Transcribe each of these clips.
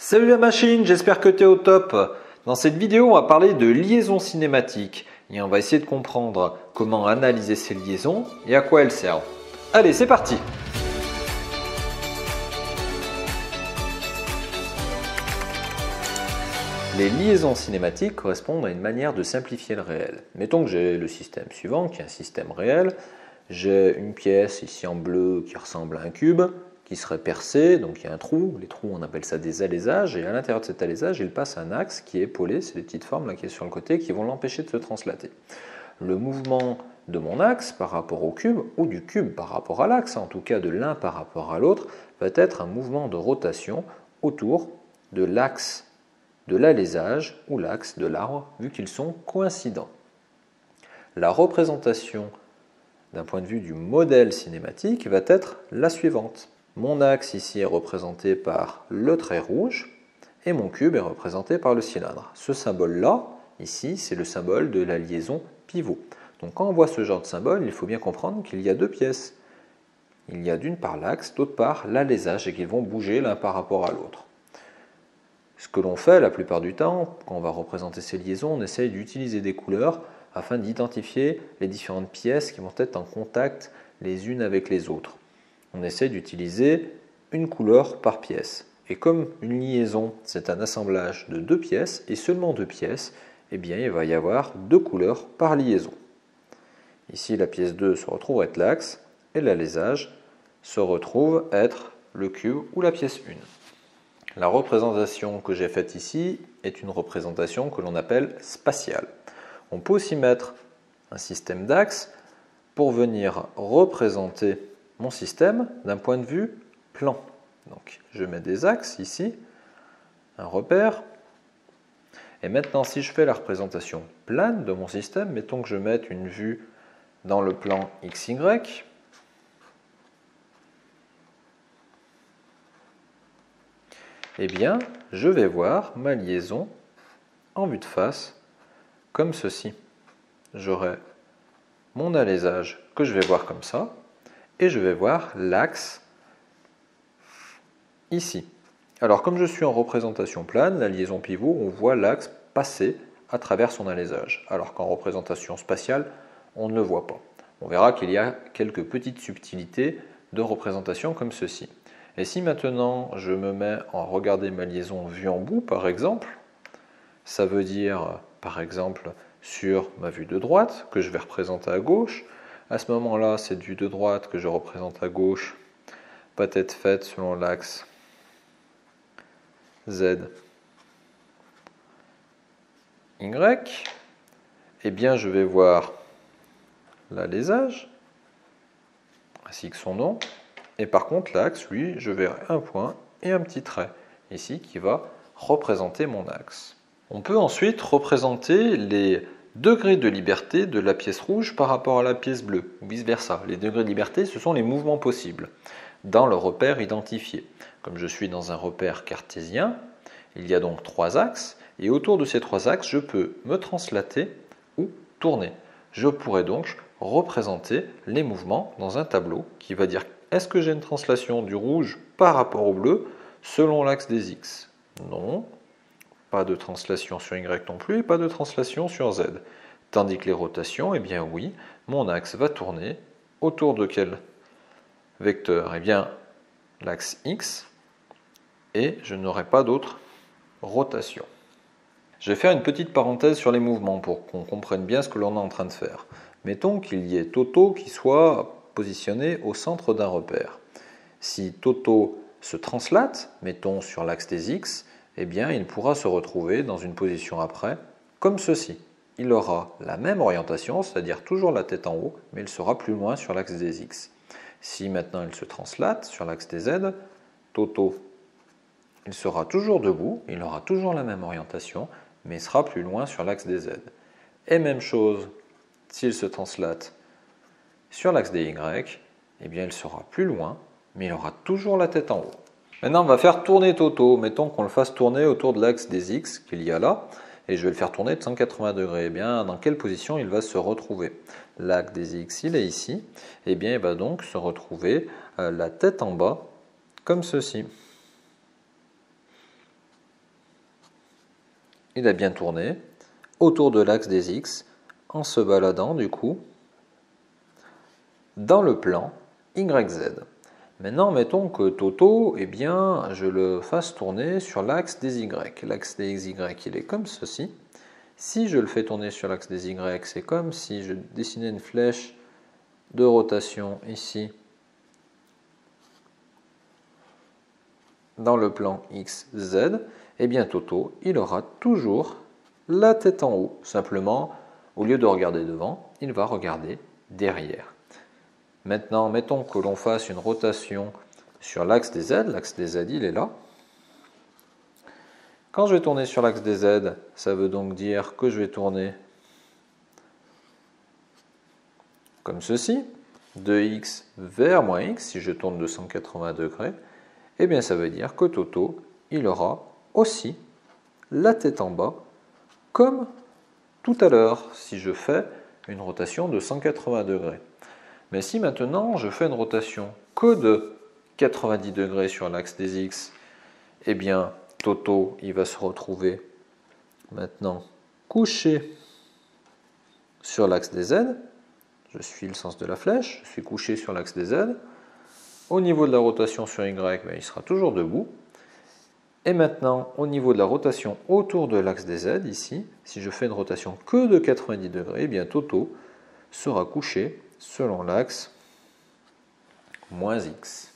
Salut la machine, j'espère que tu es au top. Dans cette vidéo, on va parler de liaisons cinématiques et on va essayer de comprendre comment analyser ces liaisons et à quoi elles servent. Allez, c'est parti! Les liaisons cinématiques correspondent à une manière de simplifier le réel. Mettons que j'ai le système suivant, qui est un système réel. J'ai une pièce ici en bleu qui ressemble à un cube, qui serait percé, donc il y a un trou. Les trous, on appelle ça des alaisages, et à l'intérieur de cet alésage, il passe un axe qui est épaulé, c'est les petites formes là qui sont sur le côté, qui vont l'empêcher de se translater. Le mouvement de mon axe par rapport au cube, ou du cube par rapport à l'axe, en tout cas de l'un par rapport à l'autre, va être un mouvement de rotation autour de l'axe de l'alésage ou l'axe de l'arbre, vu qu'ils sont coïncidents. La représentation d'un point de vue du modèle cinématique va être la suivante. Mon axe ici est représenté par le trait rouge et mon cube est représenté par le cylindre. Ce symbole-là, ici, c'est le symbole de la liaison pivot. Donc quand on voit ce genre de symbole, il faut bien comprendre qu'il y a deux pièces. Il y a d'une part l'axe, d'autre part l'alésage et qu'ils vont bouger l'un par rapport à l'autre. Ce que l'on fait la plupart du temps, quand on va représenter ces liaisons, on essaye d'utiliser des couleurs afin d'identifier les différentes pièces qui vont être en contact les unes avec les autres. On essaie d'utiliser une couleur par pièce. Et comme une liaison, c'est un assemblage de deux pièces, et seulement deux pièces, eh bien, il va y avoir deux couleurs par liaison. Ici, la pièce 2 se retrouve être l'axe, et l'alésage se retrouve être le cube ou la pièce 1. La représentation que j'ai faite ici est une représentation que l'on appelle spatiale. On peut aussi mettre un système d'axes pour venir représenter mon système d'un point de vue plan. Donc, je mets des axes ici, un repère. Et maintenant, si je fais la représentation plane de mon système, mettons que je mette une vue dans le plan XY. Eh bien, je vais voir ma liaison en vue de face comme ceci. J'aurai mon alésage que je vais voir comme ça, et je vais voir l'axe ici. Alors comme je suis en représentation plane, la liaison pivot, on voit l'axe passer à travers son alésage, alors qu'en représentation spatiale, on ne le voit pas. On verra qu'il y a quelques petites subtilités de représentation comme ceci. Et si maintenant je me mets à regarder ma liaison vue en bout, par exemple, ça veut dire, par exemple, sur ma vue de droite, que je vais représenter à gauche. À ce moment-là, cette vue de droite que je représente à gauche va être faite selon l'axe Z, Y. Eh bien, je vais voir l'alésage, ainsi que son nom. Et par contre, l'axe, lui, je verrai un point et un petit trait, ici, qui va représenter mon axe. On peut ensuite représenter les degrés de liberté de la pièce rouge par rapport à la pièce bleue, ou vice-versa. Les degrés de liberté, ce sont les mouvements possibles dans le repère identifié. Comme je suis dans un repère cartésien, il y a donc trois axes, et autour de ces trois axes, je peux me translater ou tourner. Je pourrais donc représenter les mouvements dans un tableau qui va dire est-ce que j'ai une translation du rouge par rapport au bleu selon l'axe des X? Non. Pas de translation sur Y non plus, et pas de translation sur Z. Tandis que les rotations, eh bien oui, mon axe va tourner autour de quel vecteur? Eh bien, l'axe X, et je n'aurai pas d'autre rotation. Je vais faire une petite parenthèse sur les mouvements pour qu'on comprenne bien ce que l'on est en train de faire. Mettons qu'il y ait Toto qui soit positionné au centre d'un repère. Si Toto se translate, mettons sur l'axe des X, eh bien, il pourra se retrouver dans une position après, comme ceci. Il aura la même orientation, c'est-à-dire toujours la tête en haut, mais il sera plus loin sur l'axe des X. Si maintenant il se translate sur l'axe des Z, Toto, il sera toujours debout, il aura toujours la même orientation, mais il sera plus loin sur l'axe des Z. Et même chose, s'il se translate sur l'axe des Y, eh bien, il sera plus loin, mais il aura toujours la tête en haut. Maintenant, on va faire tourner Toto. Mettons qu'on le fasse tourner autour de l'axe des X qu'il y a là, et je vais le faire tourner de 180 degrés. Eh bien, dans quelle position il va se retrouver? L'axe des X, il est ici. Eh bien, il va donc se retrouver la tête en bas, comme ceci. il a bien tourné autour de l'axe des X en se baladant du coup dans le plan YZ. Maintenant, mettons que Toto, eh bien, je le fasse tourner sur l'axe des Y. L'axe des Y, il est comme ceci. Si je le fais tourner sur l'axe des Y, c'est comme si je dessinais une flèche de rotation ici dans le plan XZ. Eh bien, Toto, il aura toujours la tête en haut. Simplement, au lieu de regarder devant, il va regarder derrière. Maintenant, mettons que l'on fasse une rotation sur l'axe des Z. L'axe des Z, il est là. Quand je vais tourner sur l'axe des Z, ça veut donc dire que je vais tourner comme ceci, de X vers moins X, si je tourne de 180 degrés. Eh bien, ça veut dire que Toto, il aura aussi la tête en bas, comme tout à l'heure, si je fais une rotation de 180 degrés. Mais si maintenant je fais une rotation que de 90 degrés sur l'axe des X, eh bien Toto il va se retrouver maintenant couché sur l'axe des Z. Je suis le sens de la flèche, je suis couché sur l'axe des Z. Au niveau de la rotation sur Y, il sera toujours debout. Et maintenant, au niveau de la rotation autour de l'axe des Z, ici, si je fais une rotation que de 90 degrés, eh bien Toto sera couché selon l'axe moins X.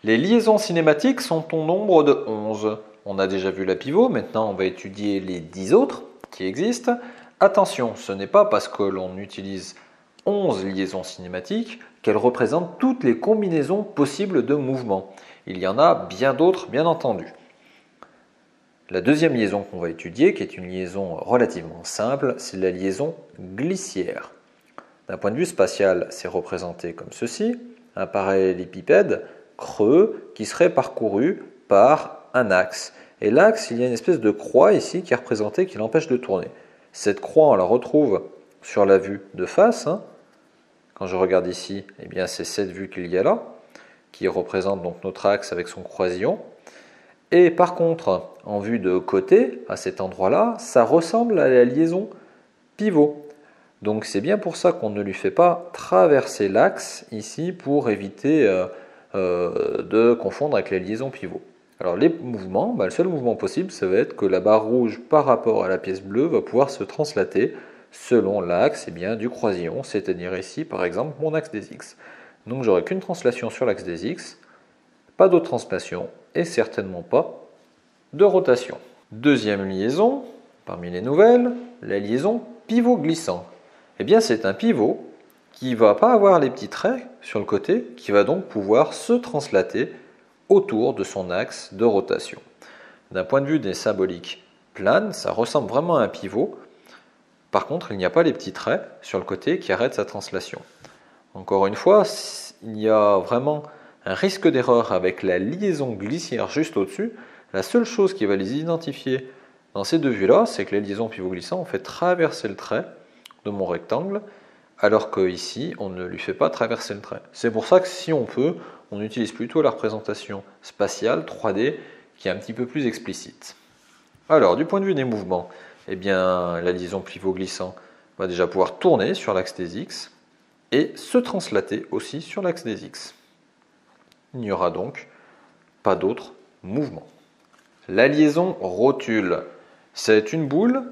Les liaisons cinématiques sont au nombre de 11. On a déjà vu la pivot, maintenant on va étudier les 10 autres qui existent. Attention, ce n'est pas parce que l'on utilise 11 liaisons cinématiques qu'elles représentent toutes les combinaisons possibles de mouvements. Il y en a bien d'autres, bien entendu. La deuxième liaison qu'on va étudier, qui est une liaison relativement simple, c'est la liaison glissière. D'un point de vue spatial, c'est représenté comme ceci, un parallélépipède creux qui serait parcouru par un axe. Et l'axe, il y a une espèce de croix ici qui est représentée, qui l'empêche de tourner. Cette croix, on la retrouve sur la vue de face. Quand je regarde ici, eh bien c'est cette vue qu'il y a là, qui représente donc notre axe avec son croisillon. Et par contre, en vue de côté, à cet endroit-là, ça ressemble à la liaison pivot. Donc c'est bien pour ça qu'on ne lui fait pas traverser l'axe ici pour éviter de confondre avec les liaisons pivot. Alors les mouvements, le seul mouvement possible, ça va être que la barre rouge par rapport à la pièce bleue va pouvoir se translater selon l'axe du croisillon, c'est-à-dire ici par exemple mon axe des X. Donc j'aurai qu'une translation sur l'axe des X, pas d'autre translation et certainement pas de rotation. Deuxième liaison, parmi les nouvelles, la liaison pivot glissant. Eh bien c'est un pivot qui ne va pas avoir les petits traits sur le côté, qui va donc pouvoir se translater autour de son axe de rotation. D'un point de vue des symboliques planes, ça ressemble vraiment à un pivot. Par contre, il n'y a pas les petits traits sur le côté qui arrêtent sa translation. Encore une fois, il y a vraiment un risque d'erreur avec la liaison glissière juste au-dessus. La seule chose qui va les identifier dans ces deux vues-là, c'est que les liaisons pivot-glissant ont fait traverser le trait de mon rectangle, alors qu'ici, on ne lui fait pas traverser le trait. C'est pour ça que si on peut, on utilise plutôt la représentation spatiale 3D qui est un petit peu plus explicite. Alors, du point de vue des mouvements, eh bien, la liaison pivot-glissant va déjà pouvoir tourner sur l'axe des X et se translater aussi sur l'axe des X. Il n'y aura donc pas d'autres mouvements. La liaison rotule, c'est une boule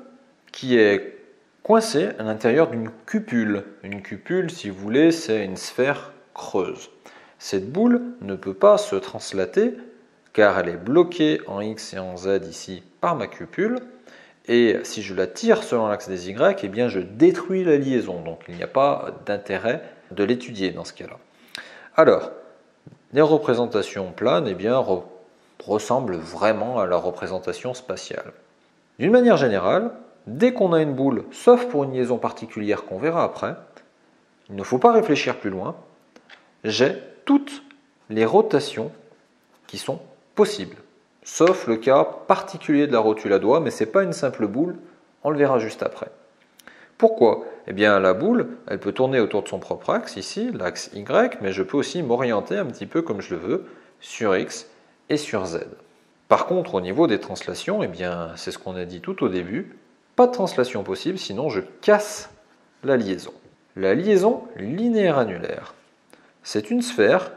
qui est coincée à l'intérieur d'une cupule. Une cupule, si vous voulez, c'est une sphère creuse. Cette boule ne peut pas se translater car elle est bloquée en X et en Z ici par ma cupule. Et si je la tire selon l'axe des Y, eh bien je détruis la liaison. Donc il n'y a pas d'intérêt de l'étudier dans ce cas-là. Alors, les représentations planes eh bien, ressemblent vraiment à la représentation spatiale. D'une manière générale, dès qu'on a une boule, sauf pour une liaison particulière qu'on verra après, il ne faut pas réfléchir plus loin, j'ai toutes les rotations qui sont possibles. Sauf le cas particulier de la rotule à doigt, mais ce n'est pas une simple boule, on le verra juste après. Pourquoi? Eh bien la boule, elle peut tourner autour de son propre axe, ici, l'axe Y, mais je peux aussi m'orienter un petit peu comme je le veux, sur X et sur Z. Par contre, au niveau des translations, eh bien, c'est ce qu'on a dit tout au début, pas de translation possible, sinon je casse la liaison. La liaison linéaire annulaire, c'est une sphère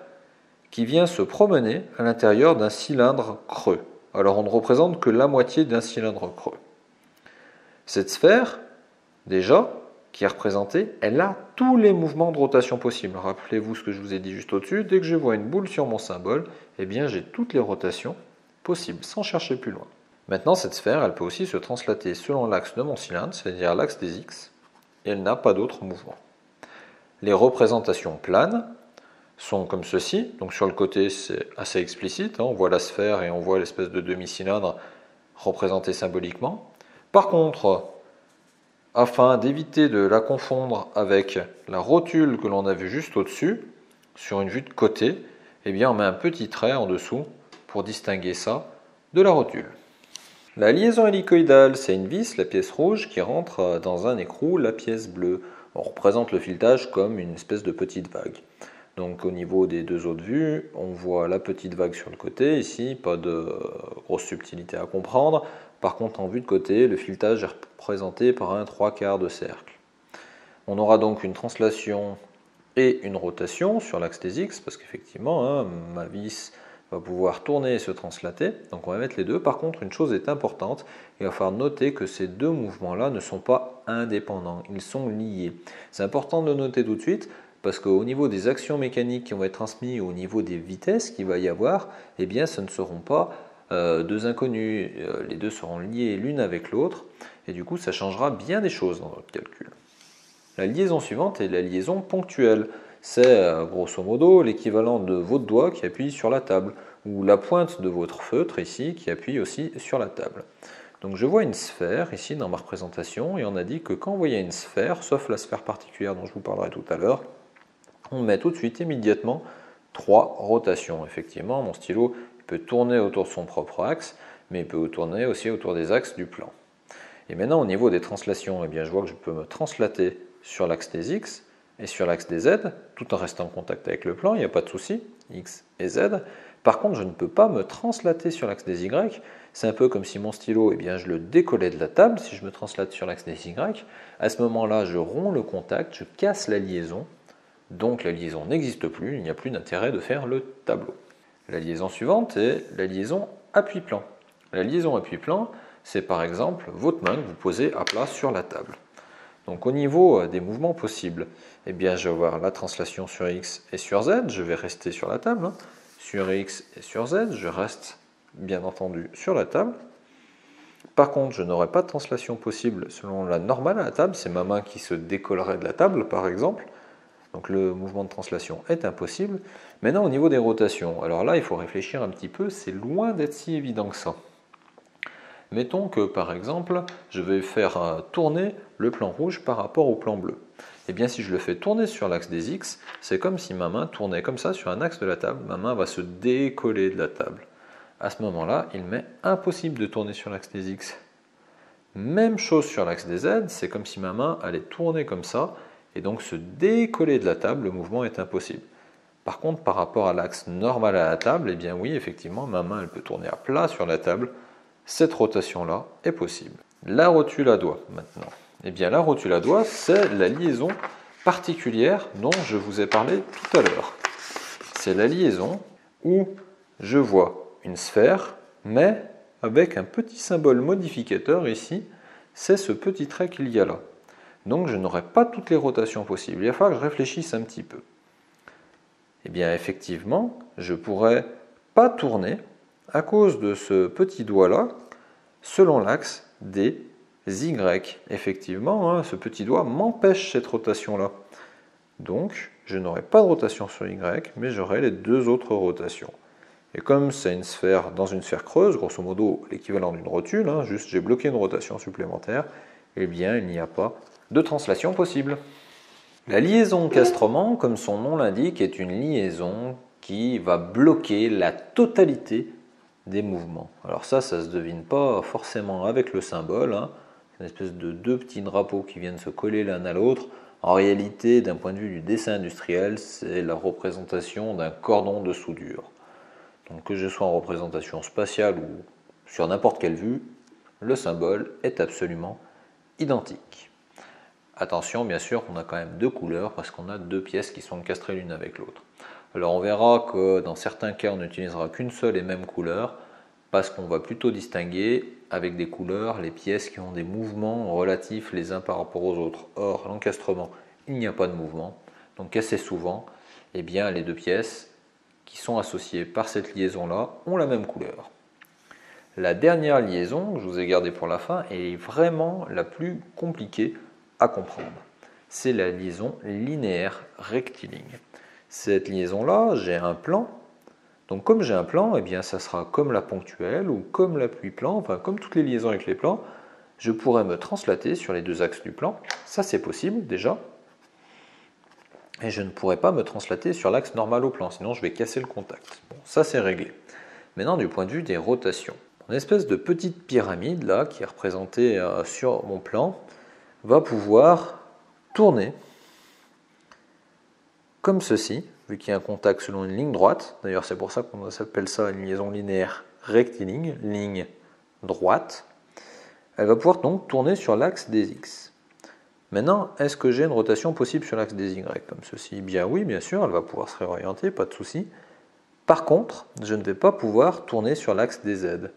qui vient se promener à l'intérieur d'un cylindre creux. Alors on ne représente que la moitié d'un cylindre creux. Cette sphère, déjà, qui est représentée, elle a tous les mouvements de rotation possibles. Rappelez-vous ce que je vous ai dit juste au-dessus, dès que je vois une boule sur mon symbole, eh bien j'ai toutes les rotations possibles, sans chercher plus loin. Maintenant, cette sphère, elle peut aussi se translater selon l'axe de mon cylindre, c'est-à-dire l'axe des X, et elle n'a pas d'autre mouvement. Les représentations planes sont comme ceci, donc sur le côté c'est assez explicite, on voit la sphère et on voit l'espèce de demi-cylindre représenté symboliquement. Par contre, afin d'éviter de la confondre avec la rotule que l'on a vue juste au-dessus, sur une vue de côté, eh bien on met un petit trait en dessous pour distinguer ça de la rotule. La liaison hélicoïdale, c'est une vis, la pièce rouge, qui rentre dans un écrou, la pièce bleue. On représente le filetage comme une espèce de petite vague. Donc au niveau des deux autres vues, on voit la petite vague sur le côté, ici, pas de grosse subtilité à comprendre. Par contre, en vue de côté, le filetage est représenté par un 3/4 de cercle. On aura donc une translation et une rotation sur l'axe des X, parce qu'effectivement, ma vis va pouvoir tourner et se translater, donc on va mettre les deux. Par contre, une chose est importante, il va falloir noter que ces deux mouvements-là ne sont pas indépendants, ils sont liés. C'est important de le noter tout de suite, parce qu'au niveau des actions mécaniques qui vont être transmises, au niveau des vitesses qu'il va y avoir, eh bien ce ne seront pas deux inconnus, les deux seront liés l'une avec l'autre, et du coup ça changera bien des choses dans notre calcul. La liaison suivante est la liaison ponctuelle. C'est grosso modo l'équivalent de votre doigt qui appuie sur la table, ou la pointe de votre feutre ici qui appuie aussi sur la table. Donc je vois une sphère ici dans ma représentation, et on a dit que quand vous voyez une sphère, sauf la sphère particulière dont je vous parlerai tout à l'heure, on met tout de suite immédiatement 3 rotations. Effectivement, mon stylo peut tourner autour de son propre axe, mais il peut tourner aussi autour des axes du plan. Et maintenant, au niveau des translations, eh bien, je vois que je peux me translater sur l'axe des X et sur l'axe des Z, tout en restant en contact avec le plan, il n'y a pas de souci, X et Z. Par contre, je ne peux pas me translater sur l'axe des Y. C'est un peu comme si mon stylo, eh bien, je le décollais de la table. Si je me translate sur l'axe des Y, à ce moment-là, je romps le contact, je casse la liaison. Donc la liaison n'existe plus, il n'y a plus d'intérêt de faire le tableau. La liaison suivante est la liaison appui-plan. La liaison appui-plan, c'est par exemple votre main que vous posez à plat sur la table. Donc au niveau des mouvements possibles, eh bien, je vais avoir la translation sur X et sur Z, je vais rester sur la table. Sur X et sur Z, je reste bien entendu sur la table. Par contre, je n'aurai pas de translation possible selon la normale à la table, c'est ma main qui se décollerait de la table par exemple. Donc le mouvement de translation est impossible. Maintenant au niveau des rotations, alors là il faut réfléchir un petit peu, c'est loin d'être si évident que ça. Mettons que par exemple je vais faire tourner le plan rouge par rapport au plan bleu. Et bien si je le fais tourner sur l'axe des X, c'est comme si ma main tournait comme ça sur un axe de la table, ma main va se décoller de la table. À ce moment-là, il m'est impossible de tourner sur l'axe des X. Même chose sur l'axe des Z, c'est comme si ma main allait tourner comme ça, et donc se décoller de la table, le mouvement est impossible. Par contre, par rapport à l'axe normal à la table, eh bien oui, effectivement, ma main elle peut tourner à plat sur la table. Cette rotation-là est possible. La rotule à doigt, maintenant. Eh bien, la rotule à doigt, c'est la liaison particulière dont je vous ai parlé tout à l'heure. C'est la liaison où je vois une sphère, mais avec un petit symbole modificateur ici, c'est ce petit trait qu'il y a là. Donc je n'aurai pas toutes les rotations possibles. Il va falloir que je réfléchisse un petit peu. Eh bien effectivement, je ne pourrais pas tourner à cause de ce petit doigt-là selon l'axe des Y. Effectivement, ce petit doigt m'empêche cette rotation-là. Donc je n'aurai pas de rotation sur Y, mais j'aurai les deux autres rotations. Et comme c'est une sphère dans une sphère creuse, grosso modo l'équivalent d'une rotule, juste j'ai bloqué une rotation supplémentaire, eh bien il n'y a pas de translation possible. La liaison Castroman, comme son nom l'indique, est une liaison qui va bloquer la totalité des mouvements. Alors ça se devine pas forcément avec le symbole, c'est une espèce de deux petits drapeaux qui viennent se coller l'un à l'autre. En réalité, d'un point de vue du dessin industriel, c'est la représentation d'un cordon de soudure. Donc que je sois en représentation spatiale ou sur n'importe quelle vue, le symbole est absolument identique. Attention, bien sûr, on a quand même deux couleurs parce qu'on a deux pièces qui sont encastrées l'une avec l'autre. Alors on verra que dans certains cas, on n'utilisera qu'une seule et même couleur parce qu'on va plutôt distinguer avec des couleurs les pièces qui ont des mouvements relatifs les uns par rapport aux autres. Or, l'encastrement, il n'y a pas de mouvement. Donc assez souvent, eh bien, les deux pièces qui sont associées par cette liaison-là ont la même couleur. La dernière liaison que je vous ai gardée pour la fin est vraiment la plus compliquée à comprendre. C'est la liaison linéaire rectiligne. Cette liaison-là, j'ai un plan. Donc comme j'ai un plan, eh bien, ça sera comme la ponctuelle ou comme l'appui-plan, enfin comme toutes les liaisons avec les plans, je pourrais me translater sur les deux axes du plan. Ça, c'est possible déjà. Et je ne pourrais pas me translater sur l'axe normal au plan, sinon je vais casser le contact. Bon, ça, c'est réglé. Maintenant, du point de vue des rotations. Une espèce de petite pyramide, là, qui est représentée sur mon plan, va pouvoir tourner comme ceci, vu qu'il y a un contact selon une ligne droite. D'ailleurs, c'est pour ça qu'on s'appelle ça une liaison linéaire rectiligne, ligne droite. Elle va pouvoir donc tourner sur l'axe des X. Maintenant, est-ce que j'ai une rotation possible sur l'axe des Y comme ceci? Bien oui, bien sûr, elle va pouvoir se réorienter, pas de souci. Par contre, je ne vais pas pouvoir tourner sur l'axe des Z.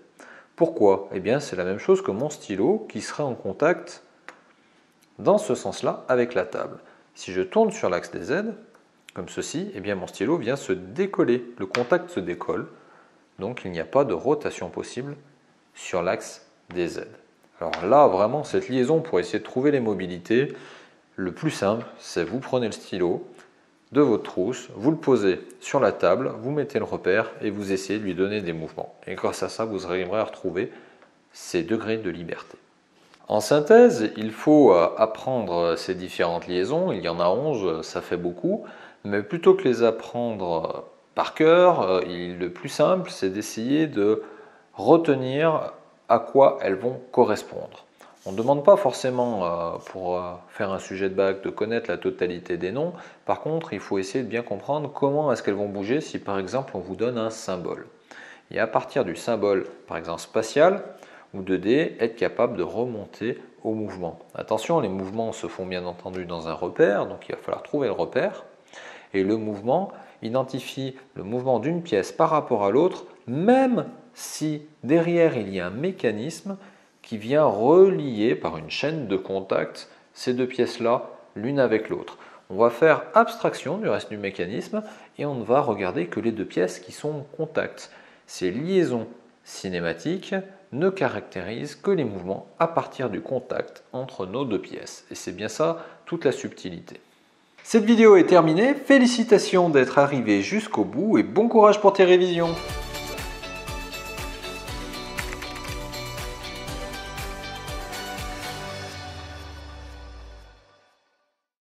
Pourquoi? Eh bien, c'est la même chose que mon stylo qui serait en contact dans ce sens-là avec la table. Si je tourne sur l'axe des Z, comme ceci, eh bien mon stylo vient se décoller. Le contact se décolle, donc il n'y a pas de rotation possible sur l'axe des Z. Alors là, vraiment, cette liaison pour essayer de trouver les mobilités, le plus simple, c'est vous prenez le stylo de votre trousse, vous le posez sur la table, vous mettez le repère et vous essayez de lui donner des mouvements. Et grâce à ça, vous arriverez à retrouver ces degrés de liberté. En synthèse, il faut apprendre ces différentes liaisons. Il y en a 11, ça fait beaucoup. Mais plutôt que les apprendre par cœur, le plus simple, c'est d'essayer de retenir à quoi elles vont correspondre. On ne demande pas forcément, pour faire un sujet de bac, de connaître la totalité des noms. Par contre, il faut essayer de bien comprendre comment est-ce qu'elles vont bouger si par exemple on vous donne un symbole. Et à partir du symbole, par exemple spatial ou 2D, être capable de remonter au mouvement. Attention, les mouvements se font bien entendu dans un repère, donc il va falloir trouver le repère. Et le mouvement identifie le mouvement d'une pièce par rapport à l'autre, même si derrière il y a un mécanisme qui vient relier par une chaîne de contact ces deux pièces-là l'une avec l'autre. On va faire abstraction du reste du mécanisme et on ne va regarder que les deux pièces qui sont en contact. Ces liaisons cinématiques ne caractérisent que les mouvements à partir du contact entre nos deux pièces. Et c'est bien ça toute la subtilité. Cette vidéo est terminée, félicitations d'être arrivé jusqu'au bout et bon courage pour tes révisions.